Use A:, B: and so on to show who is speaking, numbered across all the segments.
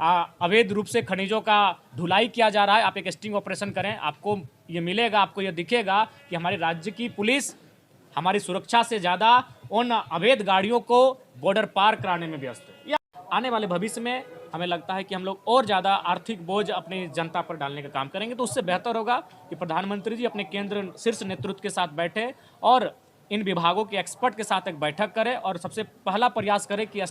A: अवैध रूप से खनिजों का ढुलाई किया जा रहा है। आप एक स्टिंग ऑपरेशन करें, आपको ये मिलेगा, आपको ये दिखेगा कि हमारे राज्य की पुलिस हमारी सुरक्षा से ज़्यादा उन अवैध गाड़ियों को बॉर्डर पार कराने में व्यस्त है। या आने वाले भविष्य में हमें लगता है कि हम लोग और ज़्यादा आर्थिक बोझ अपनी जनता पर डालने का काम करेंगे, तो उससे बेहतर होगा कि प्रधानमंत्री जी अपने केंद्र शीर्ष नेतृत्व के साथ बैठे और इन विभागों के एक्सपर्ट के साथ एक बैठक करें और सबसे पहला प्रयास करें कि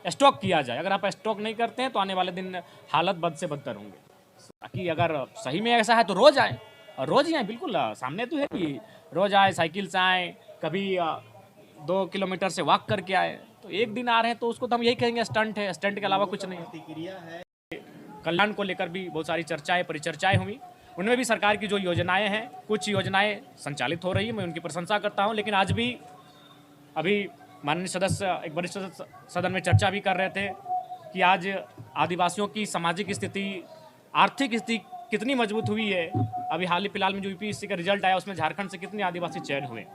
A: स्टॉक किया जाए। अगर आप स्टॉक नहीं करते हैं तो आने वाले दिन हालत बद से बदतर होंगे। ताकि अगर सही में ऐसा है तो रोज़ आए, और रोज़ ही आए, बिल्कुल सामने तो है कि रोज़ आए, साइकिल से आए, कभी 2 किलोमीटर से वॉक करके आए। तो एक दिन आ रहे हैं तो उसको तो हम यही कहेंगे स्टंट है, स्टंट के अलावा कुछ नहीं। प्रतिक्रिया है। कल्याण को लेकर भी बहुत सारी चर्चाएं परिचर्चाएं हुई, उनमें भी सरकार की जो योजनाएं हैं, कुछ योजनाएं संचालित हो रही है, मैं उनकी प्रशंसा करता हूं। लेकिन आज भी अभी माननीय सदस्य एक वरिष्ठ सदन में चर्चा भी कर रहे थे कि आज आदिवासियों की सामाजिक स्थिति, आर्थिक स्थिति कितनी मजबूत हुई है। अभी हाल ही फिलहाल में जो यूपीएससी का रिजल्ट आया उसमें झारखंड से कितने आदिवासी चयन हुए।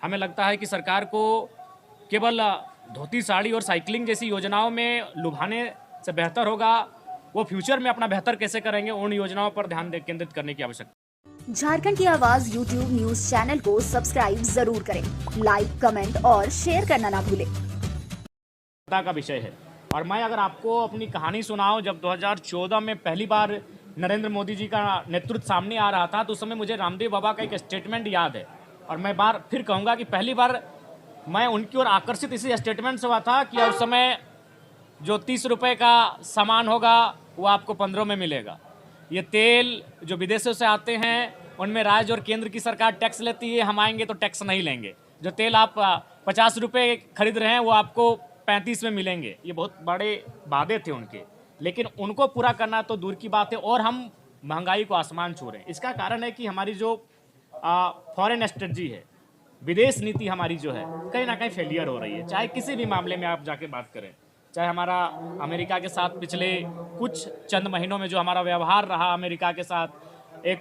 A: हमें लगता है कि सरकार को केवल धोती साड़ी और साइकिलिंग जैसी योजनाओं में लुभाने से बेहतर होगा वो फ्यूचर में अपना बेहतर कैसे करेंगे, उन योजनाओं पर ध्यान केंद्रित करने की आवश्यकता।
B: झारखंड की आवाज यूट्यूब न्यूज चैनल को सब्सक्राइब जरूर करें, लाइक, कमेंट और शेयर करना ना भूलें।
A: का विषय है। और मैं अगर आपको अपनी कहानी सुनाऊं, जब 2014 में पहली बार नरेंद्र मोदी जी का नेतृत्व सामने आ रहा था तो उस समय मुझे रामदेव बाबा का एक स्टेटमेंट याद है, और मैं बार फिर कहूँगा कि पहली बार मैं उनकी ओर आकर्षित इसी स्टेटमेंट से हुआ था कि उस समय जो 30 रुपये का सामान होगा वो आपको 15 में मिलेगा। ये तेल जो विदेशों से आते हैं उनमें राज्य और केंद्र की सरकार टैक्स लेती है, हम आएंगे तो टैक्स नहीं लेंगे। जो तेल आप 50 रुपये खरीद रहे हैं वो आपको 35 में मिलेंगे। ये बहुत बड़े वादे थे उनके, लेकिन उनको पूरा करना तो दूर की बात है, और हम महंगाई को आसमान छू रहे हैं। इसका कारण है कि हमारी जो फॉरेन स्ट्रेटजी है, विदेश नीति हमारी जो है कहीं ना कहीं फेलियर हो रही है। चाहे किसी भी मामले में आप जाके बात करें, चाहे हमारा अमेरिका के साथ पिछले कुछ चंद महीनों में जो हमारा व्यवहार रहा अमेरिका के साथ, एक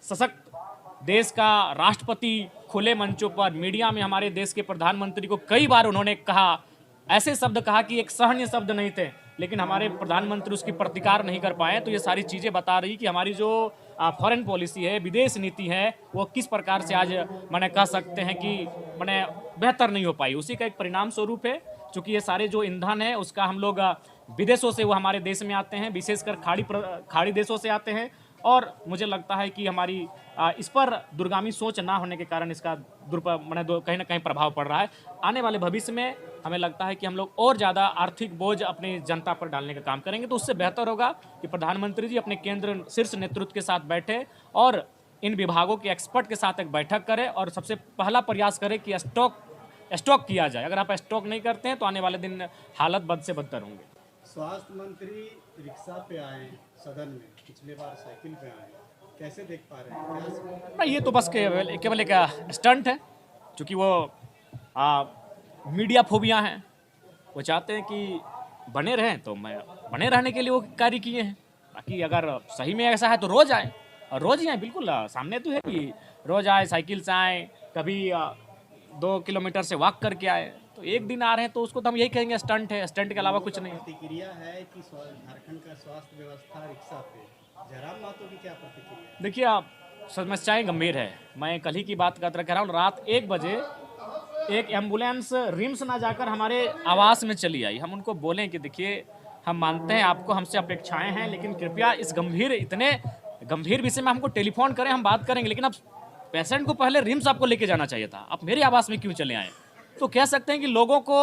A: सशक्त देश का राष्ट्रपति खुले मंचों पर मीडिया में हमारे देश के प्रधानमंत्री को कई बार उन्होंने कहा, ऐसे शब्द कहा कि एक सहनीय शब्द नहीं थे, लेकिन हमारे प्रधानमंत्री उसकी प्रतिकार नहीं कर पाए। तो ये सारी चीज़ें बता रही कि हमारी जो फॉरेन पॉलिसी है, विदेश नीति है, वो किस प्रकार से आज मैंने कह सकते हैं कि मैंने बेहतर नहीं हो पाई। उसी का एक परिणाम स्वरूप है, चूँकि ये सारे जो ईंधन है उसका हम लोग विदेशों से वो हमारे देश में आते हैं, विशेषकर खाड़ी देशों से आते हैं, और मुझे लगता है कि हमारी इस पर दूरगामी सोच ना होने के कारण इसका कहीं ना कहीं प्रभाव पड़ रहा है। आने वाले भविष्य में हमें लगता है कि हम लोग और ज़्यादा आर्थिक बोझ अपनी जनता पर डालने का काम करेंगे, तो उससे बेहतर होगा कि प्रधानमंत्री जी अपने केंद्र शीर्ष नेतृत्व के साथ बैठे और इन विभागों के एक्सपर्ट के साथ एक बैठक करें और सबसे पहला प्रयास करें कि स्टॉक किया जाए। अगर आप स्टॉक नहीं करते हैं तो आने वाले दिन हालत बद से बदतर होंगे।
C: स्वास्थ्य मंत्री रिक्शा पे आए सदन में, पिछले बार साइकिल पे आए, कैसे देख पा रहे हैं?
A: नहीं, ये तो बस केवल एक स्टंट है, क्योंकि वो मीडिया फोबिया हैं। वो चाहते हैं कि बने रहें, तो मैं बने रहने के लिए वो कार्य किए हैं। बाकी अगर सही में ऐसा है तो रोज़ आए, और रोज़ ही आए, बिल्कुल सामने तो है कि रोज़ आए, साइकिल से आए, कभी 2 किलोमीटर से वॉक करके आए। तो एक दिन आ रहे हैं तो उसको तो हम यही कहेंगे स्टंट है, स्टंट के अलावा कुछ नहीं।
C: प्रतिक्रिया है कि झारखंड का स्वास्थ्य व्यवस्था रिक्शा पे, जयराम महतो की क्या प्रतिक्रिया?
A: देखिए, आप समस्याएं गंभीर है। मैं कल ही की बात कर रहा हूँ, रात 1 बजे एक एम्बुलेंस रिम्स ना जाकर हमारे आवास में चली आई। हम उनको बोलें कि देखिए, हम मानते हैं आपको हमसे अपेक्षाएं हैं, लेकिन कृपया इस इतने गंभीर विषय में हमको टेलीफोन करें, हम बात करेंगे, लेकिन अब पेशेंट को पहले रिम्स आपको लेके जाना चाहिए था, आप मेरे आवास में क्यों चले आए? तो कह सकते हैं कि लोगों को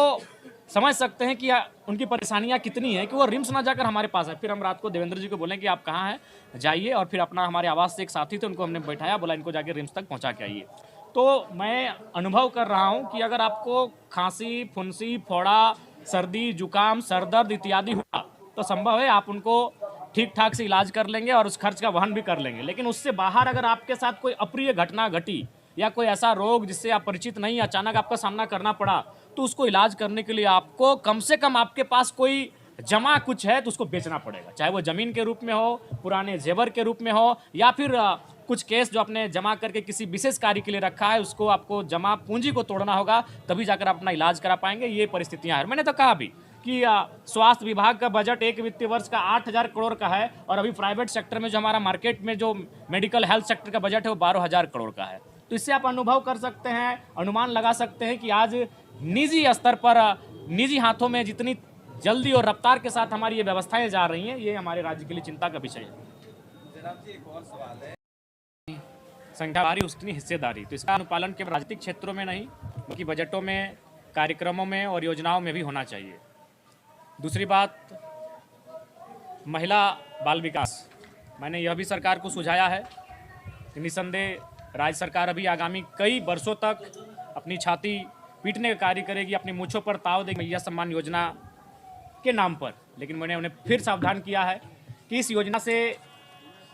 A: समझ सकते हैं कि उनकी परेशानियां कितनी हैं कि वो रिम्स ना जाकर हमारे पास है। फिर हम रात को देवेंद्र जी को बोलें कि आप कहाँ हैं, जाइए, और फिर अपना हमारे आवास से एक साथी थे उनको हमने बैठाया, बोला इनको जाके रिम्स तक पहुँचा के आइए। तो मैं अनुभव कर रहा हूँ कि अगर आपको खांसी, फुंसी, फोड़ा, सर्दी, जुकाम, सरदर्द इत्यादि हुआ तो संभव है आप उनको ठीक ठाक से इलाज कर लेंगे और उस खर्च का वहन भी कर लेंगे। लेकिन उससे बाहर अगर आपके साथ कोई अप्रिय घटना घटी या कोई ऐसा रोग जिससे आप परिचित नहीं, अचानक आपका सामना करना पड़ा, तो उसको इलाज करने के लिए आपको कम से कम आपके पास कोई जमा कुछ है तो उसको बेचना पड़ेगा, चाहे वो ज़मीन के रूप में हो, पुराने जेवर के रूप में हो, या फिर कुछ केस जो आपने जमा करके किसी विशेष कार्य के लिए रखा है उसको आपको जमा पूंजी को तोड़ना होगा, तभी जाकर आप अपना इलाज करा पाएंगे। ये परिस्थितियां हैं। मैंने तो कहा भी कि स्वास्थ्य विभाग का बजट एक वित्तीय वर्ष का 8,000 करोड़ का है और अभी प्राइवेट सेक्टर में जो हमारा मार्केट में जो मेडिकल हेल्थ सेक्टर का बजट है वो 12,000 करोड़ का है। तो इससे आप अनुभव कर सकते हैं, अनुमान लगा सकते हैं कि आज निजी स्तर पर निजी हाथों में जितनी जल्दी और रफ्तार के साथ हमारी ये व्यवस्थाएं जा रही हैं, ये हमारे राज्य के लिए चिंता का विषय है।
D: जनाब जी, एक और सवाल है।
A: संख्यावारी उतनी हिस्सेदारी, तो इसका अनुपालन केवल राजनीतिक क्षेत्रों में नहीं बल्कि बजटों में, कार्यक्रमों में और योजनाओं में भी होना चाहिए। दूसरी बात, महिला बाल विकास, मैंने यह भी सरकार को सुझाया है कि निसंदेह राज्य सरकार अभी आगामी कई वर्षों तक अपनी छाती पीटने का कार्य करेगी, अपनी मूंछों पर ताव देगी मैया सम्मान योजना के नाम पर। लेकिन मैंने उन्हें फिर सावधान किया है कि इस योजना से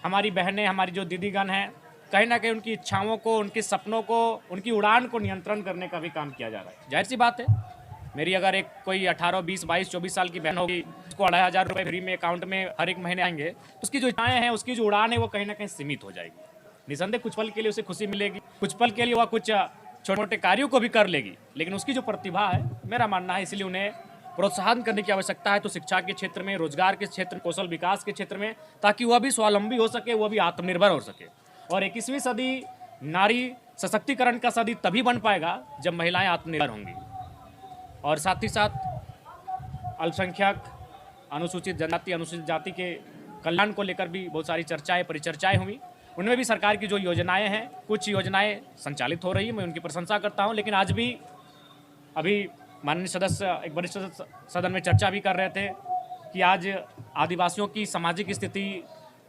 A: हमारी बहनें, हमारी जो दीदीगण हैं, कहीं ना कहीं उनकी इच्छाओं को, उनके सपनों को, उनकी उड़ान को नियंत्रण करने का भी काम किया जा रहा है। जाहिर सी बात है, मेरी अगर एक कोई 18, 20, 22, 24 साल की बहन होगी, उसको 2,500 रुपये फ्री में अकाउंट में हर एक महीने आएंगे, तो उसकी जो इच्छाएं हैं, उसकी जो उड़ान है, वो कहीं ना कहीं सीमित हो जाएगी। निसंदेह कुछ पल के लिए उसे खुशी मिलेगी, कुछ पल के लिए वह कुछ छोटे मोटे कार्यों को भी कर लेगी, लेकिन उसकी जो प्रतिभा है, मेरा मानना है इसलिए उन्हें प्रोत्साहन करने की आवश्यकता है। तो शिक्षा के क्षेत्र में, रोजगार के क्षेत्र, कौशल विकास के क्षेत्र में, ताकि वह भी स्वावलंबी हो सके, वह भी आत्मनिर्भर हो सके। और 21वीं सदी नारी सशक्तिकरण का सदी तभी बन पाएगा जब महिलाएं आत्मनिर्भर होंगी। और साथ ही साथ अल्पसंख्यक, अनुसूचित जनजाति, अनुसूचित जाति के कल्याण को लेकर भी बहुत सारी चर्चाएं, परिचर्चाएं हुई। उनमें भी सरकार की जो योजनाएं हैं, कुछ योजनाएं संचालित हो रही है, मैं उनकी प्रशंसा करता हूं। लेकिन आज भी अभी माननीय सदस्य एक वरिष्ठ सदन में चर्चा भी कर रहे थे कि आज आदिवासियों की सामाजिक स्थिति,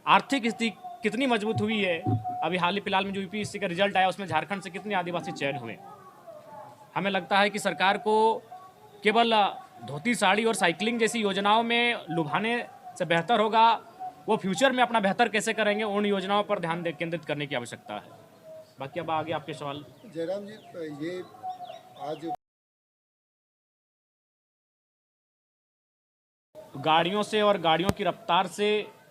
A: आर्थिक स्थिति कितनी मजबूत हुई है। अभी हाल ही फिलहाल में जो यूपीएससी का रिजल्ट आया, उसमें झारखंड से कितने आदिवासी चयन हुए। हमें लगता है कि सरकार को केवल धोती साड़ी और साइकिलिंग जैसी योजनाओं में लुभाने से बेहतर होगा, वो फ्यूचर में अपना बेहतर कैसे करेंगे, उन योजनाओं पर ध्यान केंद्रित करने की आवश्यकता है। बाकी अब आगे आपके सवाल।
E: जयराम जी, ये आज
A: गाड़ियों से और गाड़ियों की रफ्तार से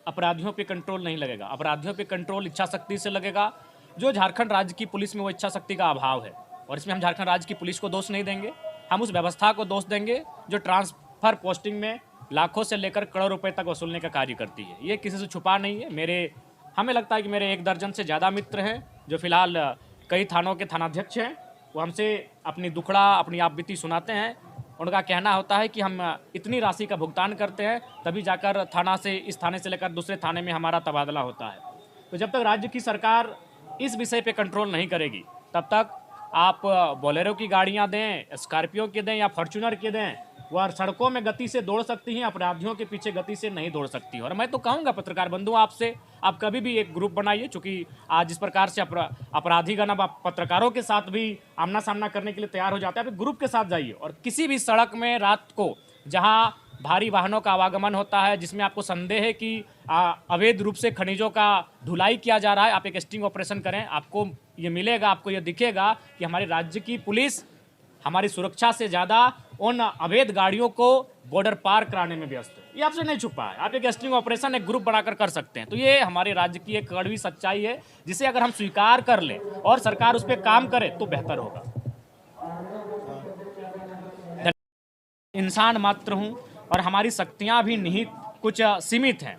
A: अपराधियों पे कंट्रोल नहीं लगेगा। अपराधियों पे कंट्रोल इच्छा शक्ति से लगेगा। जो झारखंड राज्य की पुलिस में वो इच्छा शक्ति का अभाव है, और इसमें हम झारखंड राज्य की पुलिस को दोष नहीं देंगे, हम उस व्यवस्था को दोष देंगे जो ट्रांसफर पोस्टिंग में लाखों से लेकर करोड़ रुपए तक वसूलने का कार्य करती है। ये किसी से छुपा नहीं है। हमें लगता है कि मेरे 1 दर्जन से ज़्यादा मित्र हैं जो फिलहाल कई थानों के थानाध्यक्ष हैं। वो हमसे अपनी दुखड़ा, अपनी आपबीती सुनाते हैं। उनका कहना होता है कि हम इतनी राशि का भुगतान करते हैं, तभी जाकर थाना से, इस थाने से लेकर दूसरे थाने में हमारा तबादला होता है। तो जब तक राज्य की सरकार इस विषय पे कंट्रोल नहीं करेगी, तब तक आप बोलेरो की गाड़ियां दें, स्कॉर्पियो की दें या फॉर्च्यूनर की दें, वह सड़कों में गति से दौड़ सकती हैं, अपराधियों के पीछे गति से नहीं दौड़ सकती। और मैं तो कहूँगा पत्रकार बंधु आपसे, आप कभी भी एक ग्रुप बनाइए, चूँकि आज जिस प्रकार से अपराधीगण अब पत्रकारों के साथ भी आमना सामना करने के लिए तैयार हो जाते हैं, आप एक ग्रुप के साथ जाइए और किसी भी सड़क में रात को जहाँ भारी वाहनों का आवागमन होता है, जिसमें आपको संदेह है कि अवैध रूप से खनिजों का ढुलाई किया जा रहा है, आप एक स्टिंग ऑपरेशन करें। आपको ये मिलेगा, आपको ये दिखेगा कि हमारे राज्य की पुलिस हमारी सुरक्षा से ज़्यादा उन अवैध गाड़ियों को बॉर्डर पार कराने में व्यस्त है। ये आपसे नहीं छुपा है। आप एक स्टिंग ऑपरेशन एक ग्रुप बनाकर कर सकते हैं। तो ये हमारे राज्य की एक कड़वी सच्चाई है, जिसे अगर हम स्वीकार कर लें और सरकार उस पर काम करे तो बेहतर होगा। इंसान मात्र हूँ और हमारी शक्तियाँ भी निहित कुछ सीमित हैं,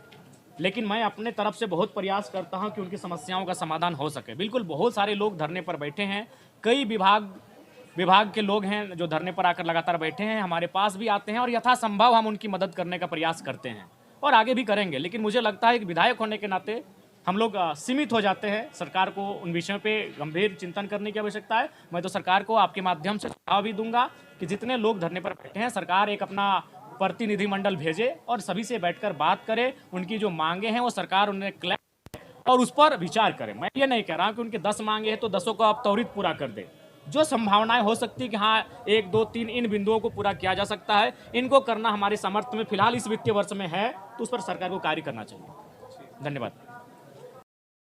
A: लेकिन मैं अपने तरफ से बहुत प्रयास करता हूँ कि उनकी समस्याओं का समाधान हो सके। बिल्कुल, बहुत सारे लोग धरने पर बैठे हैं, कई विभाग के लोग हैं जो धरने पर आकर लगातार बैठे हैं, हमारे पास भी आते हैं और यथासंभव हम उनकी मदद करने का प्रयास करते हैं और आगे भी करेंगे। लेकिन मुझे लगता है कि विधायक होने के नाते हम लोग सीमित हो जाते हैं। सरकार को उन विषयों पे गंभीर चिंतन करने की आवश्यकता है। मैं तो सरकार को आपके माध्यम से सुझाव भी दूंगा कि जितने लोग धरने पर बैठे हैं, सरकार एक अपना प्रतिनिधिमंडल भेजे और सभी से बैठकर बात करे। उनकी जो मांगे हैं वो सरकार उन्हें क्लैरिफाई और उस पर विचार करे। मैं ये नहीं कह रहा हूँ कि उनके 10 मांगे हैं तो 10 को आप त्वरित पूरा कर दे। जो संभावनाएं हो सकती है कि हाँ 1, 2, 3 इन बिंदुओं को पूरा किया जा सकता है, इनको करना हमारे सामर्थ्य में फिलहाल इस वित्तीय वर्ष में है, तो उस पर सरकार को कार्य करना चाहिए। धन्यवाद।